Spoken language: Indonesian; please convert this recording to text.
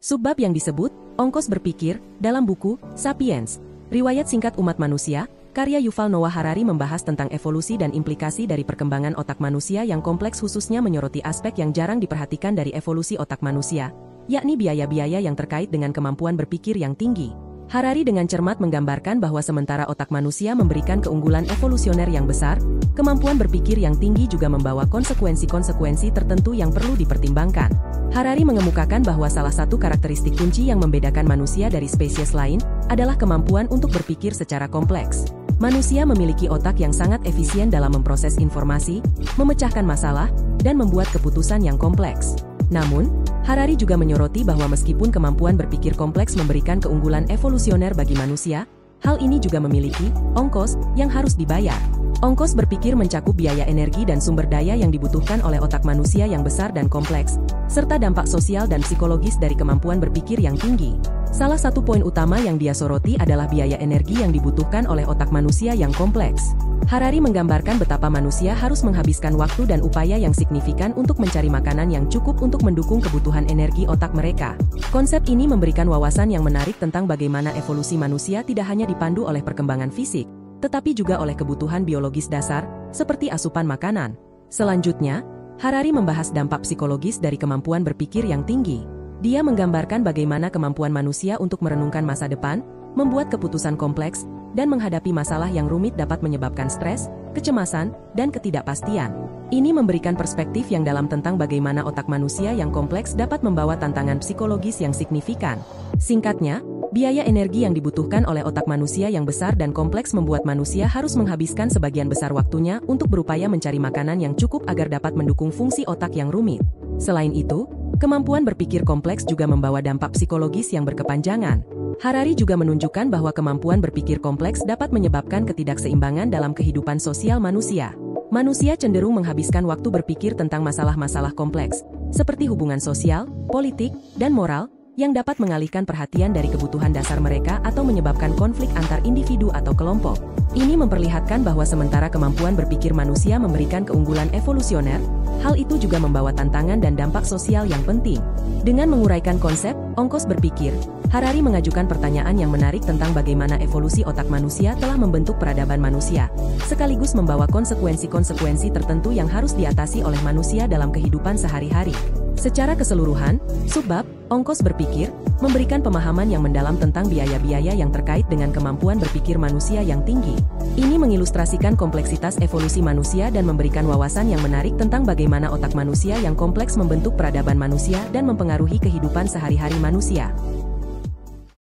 Subbab yang disebut ongkos berpikir dalam buku Sapiens, Riwayat Singkat Umat Manusia, karya Yuval Noah Harari membahas tentang evolusi dan implikasi dari perkembangan otak manusia yang kompleks, khususnya menyoroti aspek yang jarang diperhatikan dari evolusi otak manusia, yakni biaya-biaya yang terkait dengan kemampuan berpikir yang tinggi. Harari dengan cermat menggambarkan bahwa sementara otak manusia memberikan keunggulan evolusioner yang besar, kemampuan berpikir yang tinggi juga membawa konsekuensi-konsekuensi tertentu yang perlu dipertimbangkan. Harari mengemukakan bahwa salah satu karakteristik kunci yang membedakan manusia dari spesies lain adalah kemampuan untuk berpikir secara kompleks. Manusia memiliki otak yang sangat efisien dalam memproses informasi, memecahkan masalah, dan membuat keputusan yang kompleks. Namun, Harari juga menyoroti bahwa meskipun kemampuan berpikir kompleks memberikan keunggulan evolusioner bagi manusia, hal ini juga memiliki ongkos yang harus dibayar. Ongkos berpikir mencakup biaya energi dan sumber daya yang dibutuhkan oleh otak manusia yang besar dan kompleks, serta dampak sosial dan psikologis dari kemampuan berpikir yang tinggi. Salah satu poin utama yang dia soroti adalah biaya energi yang dibutuhkan oleh otak manusia yang kompleks. Harari menggambarkan betapa manusia harus menghabiskan waktu dan upaya yang signifikan untuk mencari makanan yang cukup untuk mendukung kebutuhan energi otak mereka. Konsep ini memberikan wawasan yang menarik tentang bagaimana evolusi manusia tidak hanya dipandu oleh perkembangan fisik, tetapi juga oleh kebutuhan biologis dasar, seperti asupan makanan. Selanjutnya, Harari membahas dampak psikologis dari kemampuan berpikir yang tinggi. Dia menggambarkan bagaimana kemampuan manusia untuk merenungkan masa depan, membuat keputusan kompleks, dan menghadapi masalah yang rumit dapat menyebabkan stres, kecemasan, dan ketidakpastian. Ini memberikan perspektif yang dalam tentang bagaimana otak manusia yang kompleks dapat membawa tantangan psikologis yang signifikan. Singkatnya, biaya energi yang dibutuhkan oleh otak manusia yang besar dan kompleks membuat manusia harus menghabiskan sebagian besar waktunya untuk berupaya mencari makanan yang cukup agar dapat mendukung fungsi otak yang rumit. Selain itu, kemampuan berpikir kompleks juga membawa dampak psikologis yang berkepanjangan. Harari juga menunjukkan bahwa kemampuan berpikir kompleks dapat menyebabkan ketidakseimbangan dalam kehidupan sosial manusia. Manusia cenderung menghabiskan waktu berpikir tentang masalah-masalah kompleks, seperti hubungan sosial, politik, dan moral, yang dapat mengalihkan perhatian dari kebutuhan dasar mereka atau menyebabkan konflik antar individu atau kelompok. Ini memperlihatkan bahwa sementara kemampuan berpikir manusia memberikan keunggulan evolusioner, hal itu juga membawa tantangan dan dampak sosial yang penting. Dengan menguraikan konsep ongkos berpikir, Harari mengajukan pertanyaan yang menarik tentang bagaimana evolusi otak manusia telah membentuk peradaban manusia, sekaligus membawa konsekuensi-konsekuensi tertentu yang harus diatasi oleh manusia dalam kehidupan sehari-hari. Secara keseluruhan, subbab ongkos berpikir memberikan pemahaman yang mendalam tentang biaya-biaya yang terkait dengan kemampuan berpikir manusia yang tinggi. Ini mengilustrasikan kompleksitas evolusi manusia dan memberikan wawasan yang menarik tentang bagaimana otak manusia yang kompleks membentuk peradaban manusia dan mempengaruhi kehidupan sehari-hari manusia.